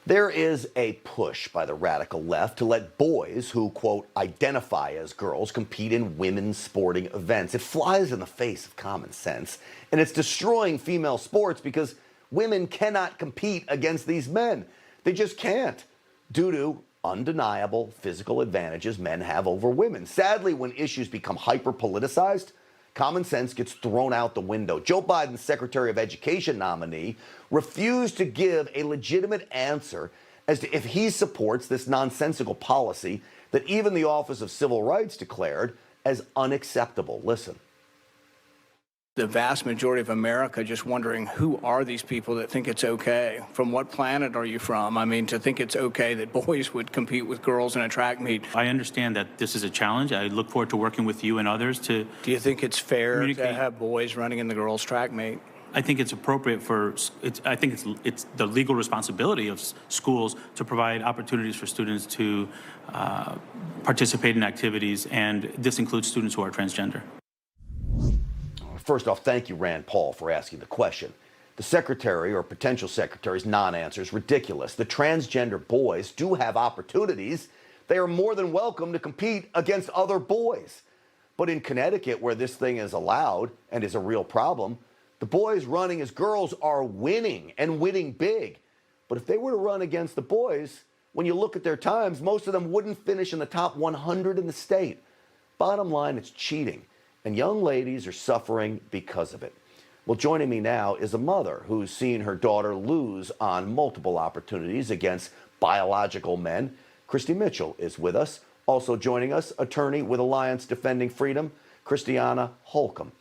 There is a push by the radical left to let boys who, quote, identify as girls compete in women's sporting events. It flies in the face of common sense, and it's destroying female sports because women cannot compete against these men. They just can't, due to undeniable physical advantages men have over women. Sadly, when issues become hyper-politicized, common sense gets thrown out the window. Joe Biden's Secretary of Education nominee refused to give a legitimate answer as to if he supports this nonsensical policy that even the Office of Civil Rights declared as unacceptable. Listen. The vast majority of America just wondering, who are these people that think it's okay? From what planet are you from? I mean, to think it's okay that boys would compete with girls in a track meet. I understand that this is a challenge. I look forward to working with you and others to Do you think it's fair to have boys running in the girls' track meet? I think it's appropriate I think it's the legal responsibility of schools to provide opportunities for students to participate in activities, and this includes students who are transgender. First off, thank you, Rand Paul, for asking the question. The secretary or potential secretary's non-answer is ridiculous. The transgender boys do have opportunities. They are more than welcome to compete against other boys. But in Connecticut, where this thing is allowed and is a real problem, the boys running as girls are winning and winning big. But if they were to run against the boys, when you look at their times, most of them wouldn't finish in the top 100 in the state. Bottom line, it's cheating. And young ladies are suffering because of it. Well, joining me now is a mother who's seen her daughter lose on multiple opportunities against biological men. Christy Mitchell is with us. Also joining us, attorney with Alliance Defending Freedom, Christiana Holcomb.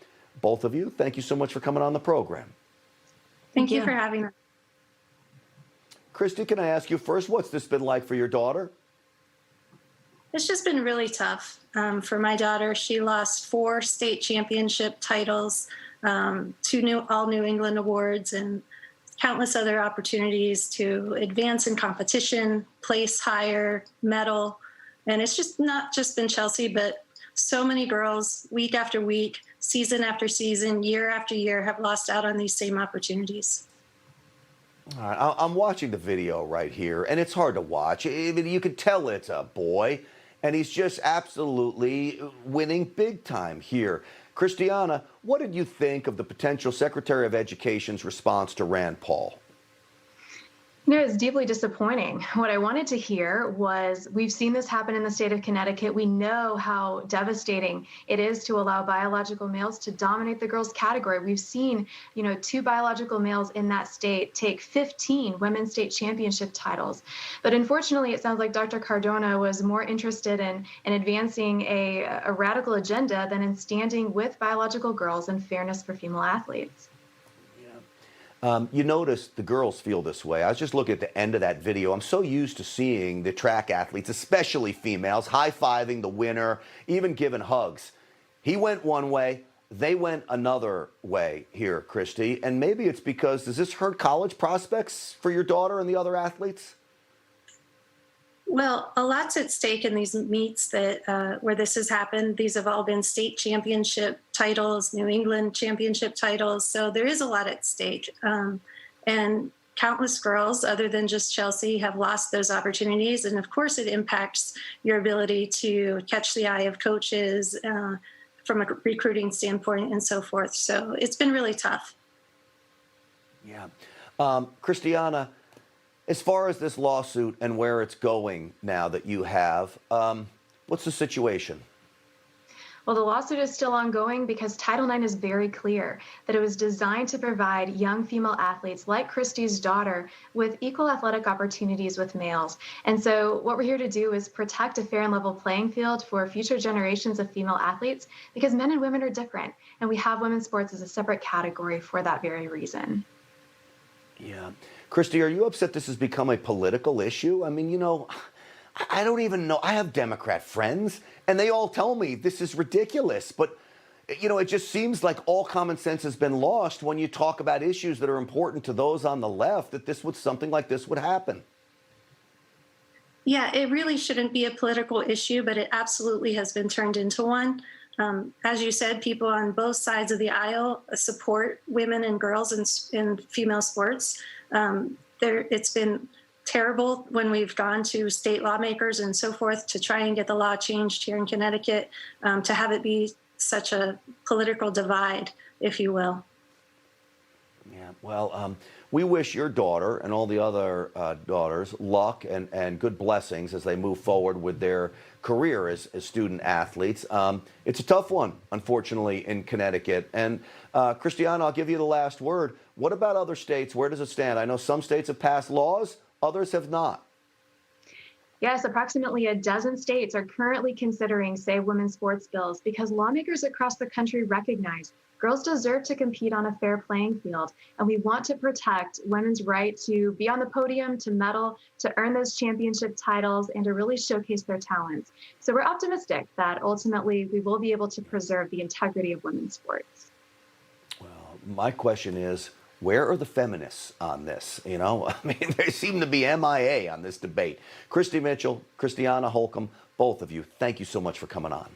Both of you, thank you so much for coming on the program. Thank you for having us. Christy, can I ask you first, what's this been like for your daughter? It's just been really tough for my daughter. She lost 4 state championship titles, 2 all New England awards, and countless other opportunities to advance in competition, place higher, medal. And it's just not just been Chelsea, but so many girls week after week, season after season, year after year have lost out on these same opportunities. All right, I'm watching the video right here, and it's hard to watch. You can tell it's a boy, and he's just absolutely winning big time here. Christiana, what did you think of the potential Secretary of Education's response to Rand Paul? You know, it's deeply disappointing. What I wanted to hear was, we've seen this happen in the state of Connecticut. We know how devastating it is to allow biological males to dominate the girls category. We've seen, 2 biological males in that state take 15 women's state championship titles. But unfortunately, it sounds like Dr. Cardona was more interested in advancing a radical agenda than in standing with biological girls and fairness for female athletes. You notice the girls feel this way. I was just looking at the end of that video. I'm so used to seeing the track athletes, especially females, high-fiving the winner, even giving hugs. He went one way, they went another way here, Christy. And maybe it's because, does this hurt college prospects for your daughter and the other athletes? Well, a lot's at stake in these meets that where this has happened. These have all been state championship titles, New England championship titles. So there is a lot at stake. And countless girls, other than just Chelsea, have lost those opportunities. And of course, it impacts your ability to catch the eye of coaches from a recruiting standpoint and so forth. So it's been really tough. Yeah. Christiana, as far as this lawsuit and where it's going now that you have, what's the situation? Well, the lawsuit is still ongoing because Title IX is very clear that it was designed to provide young female athletes like Christy's daughter with equal athletic opportunities with males. And so what we're here to do is protect a fair and level playing field for future generations of female athletes, because men and women are different, and we have women's sports as a separate category for that very reason. Yeah. Christy, are you upset this has become a political issue? I mean, I don't even know. I have Democrat friends, and they all tell me this is ridiculous. But, it just seems like all common sense has been lost when you talk about issues that are important to those on the left, that something like this would happen. Yeah, it really shouldn't be a political issue, but it absolutely has been turned into one. As you said, people on both sides of the aisle support women and girls in female sports. It's been terrible when we've gone to state lawmakers and so forth to try and get the law changed here in Connecticut, to have it be such a political divide, if you will. Yeah, well, we wish your daughter and all the other daughters luck and good blessings as they move forward with their career as student athletes. It's a tough one, unfortunately, in Connecticut. And Christiana, I'll give you the last word. What about other states? Where does it stand? I know some states have passed laws, others have not. Yes, approximately a dozen states are currently considering Save Women's Sports bills because lawmakers across the country recognize girls deserve to compete on a fair playing field, and we want to protect women's right to be on the podium, to medal, to earn those championship titles, and to really showcase their talents. So we're optimistic that ultimately we will be able to preserve the integrity of women's sports. Well, my question is, where are the feminists on this? You know, I mean, they seem to be MIA on this debate. Christy Mitchell, Christiana Holcomb, both of you, thank you so much for coming on.